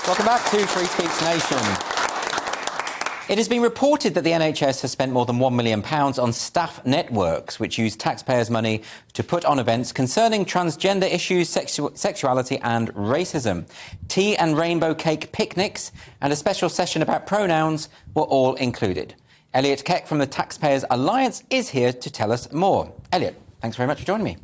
Welcome back to Free Speech Nation. It has been reported that the NHS has spent more than £1 million on staff networks which use taxpayers' money to put on events concerning transgender issues, sexuality and racism. Tea and rainbow cake picnics and a special session about pronouns were all included. Elliot Keck from the Taxpayers Alliance is here to tell us more. Elliot, thanks very much for joining me.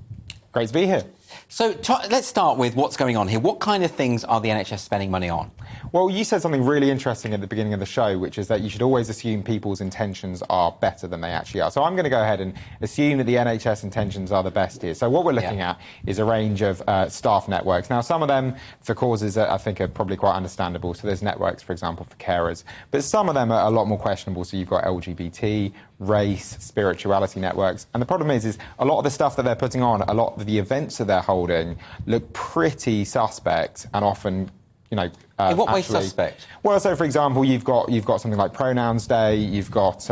Great to be here. So let's start with what's going on here. What kind of things are the NHS spending money on? Well, you said something really interesting at the beginning of the show, which is that you should always assume people's intentions are better than they actually are. So I'm going to go ahead and assume that the NHS intentions are the best here. So what we're looking at is a range of staff networks. Now, some of them for causes that I think are probably quite understandable. So there's networks, for example, for carers. But some of them are a lot more questionable. So you've got LGBT, race, spirituality networks. And the problem is a lot of the stuff that they're putting on, a lot of the events that they're holding look pretty suspect and often, you know... in what way suspect? Well, so for example, you've got something like Pronouns Day, you've got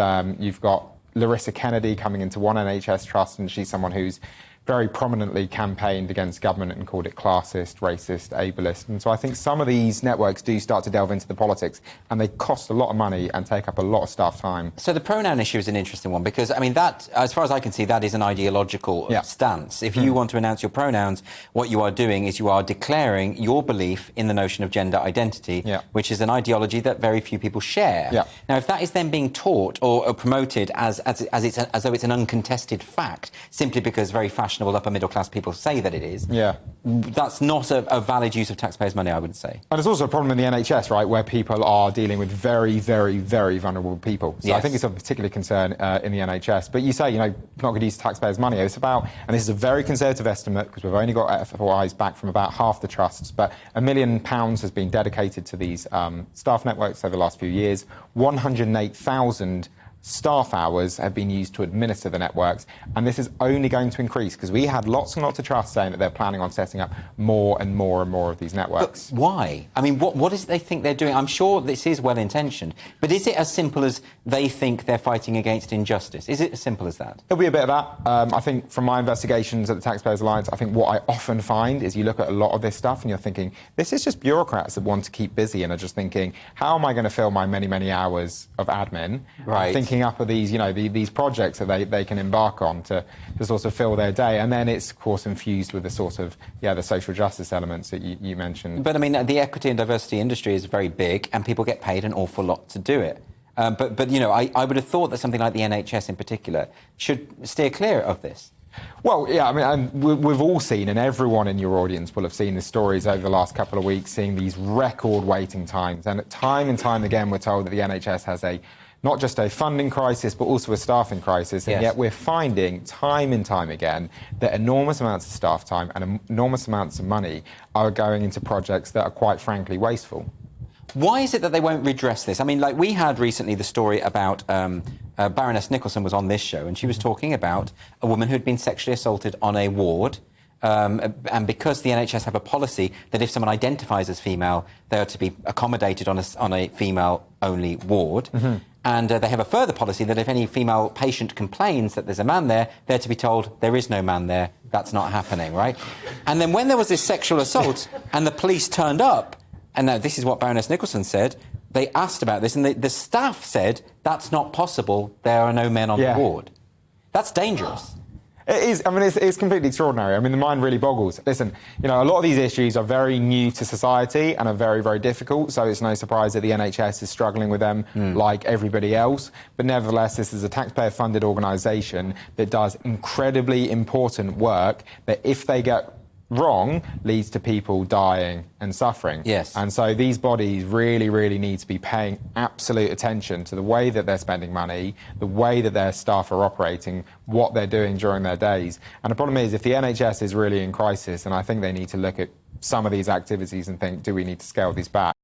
Larissa Kennedy coming into one NHS trust, and she's someone who's very prominently campaigned against government and called it classist, racist, ableist. And so I think some of these networks do start to delve into the politics, and they cost a lot of money and take up a lot of staff time. So the pronoun issue is an interesting one because, I mean, that, as far as I can see, that is an ideological stance. If you want to announce your pronouns, what you are doing is you are declaring your belief in the notion of gender identity, which is an ideology that very few people share. Now, if that is then being taught or promoted as though it's an uncontested fact, simply because very fashionable upper middle class people say that it is, that's not a valid use of taxpayers' money, I would say. And it's also a problem in the NHS, right, where people are dealing with very, very, very vulnerable people. So I think it's of particular concern in the NHS. But you say, you know, not going to use taxpayers' money. It's about, and this is a very conservative estimate because we've only got FOIs back from about half the trusts, but £1 million has been dedicated to these staff networks over the last few years. 108,000 staff hours have been used to administer the networks, and this is only going to increase because we had lots and lots of trusts saying that they're planning on setting up more and more and more of these networks. But why? I mean, what is it they think they're doing? I'm sure this is well-intentioned, but is it as simple as they think they're fighting against injustice? Is it as simple as that? There'll be a bit of that. I think from my investigations at the Taxpayers Alliance, I think what I often find is you look at a lot of this stuff and you're thinking, this is just bureaucrats that want to keep busy and are just thinking, how am I going to fill my many, many hours of admin? Right. Thinking up of these, you know, these projects that they can embark on to sort of fill their day. And then it's, of course, infused with the sort of, the social justice elements that you mentioned. But, I mean, the equity and diversity industry is very big and people get paid an awful lot to do it. But you know, I would have thought that something like the NHS in particular should steer clear of this. Well, yeah, I mean, and we've all seen, and everyone in your audience will have seen the stories over the last couple of weeks, seeing these record waiting times. And time and time again, we're told that the NHS has not just a funding crisis, but also a staffing crisis. And yet we're finding time and time again that enormous amounts of staff time and enormous amounts of money are going into projects that are quite frankly wasteful. Why is it that they won't redress this? I mean, like we had recently the story about Baroness Nicholson was on this show, and she was talking about a woman who had been sexually assaulted on a ward. And because the NHS have a policy that if someone identifies as female, they are to be accommodated on a female-only ward. And they have a further policy that if any female patient complains that there's a man there, they're to be told there is no man there, that's not happening, right? And then when there was this sexual assault and the police turned up, and now this is what Baroness Nicholson said, they asked about this and the staff said, that's not possible, there are no men on the ward. That's dangerous. It is. I mean, it's completely extraordinary. I mean, the mind really boggles. Listen, you know, a lot of these issues are very new to society and are very, very difficult, so it's no surprise that the NHS is struggling with them like everybody else. But nevertheless, this is a taxpayer-funded organisation that does incredibly important work that, if they get wrong, leads to people dying and suffering. Yes. And so these bodies really, really need to be paying absolute attention to the way that they're spending money, the way that their staff are operating, what they're doing during their days. And the problem is, if the NHS is really in crisis, and I think they need to look at some of these activities and think, do we need to scale these back?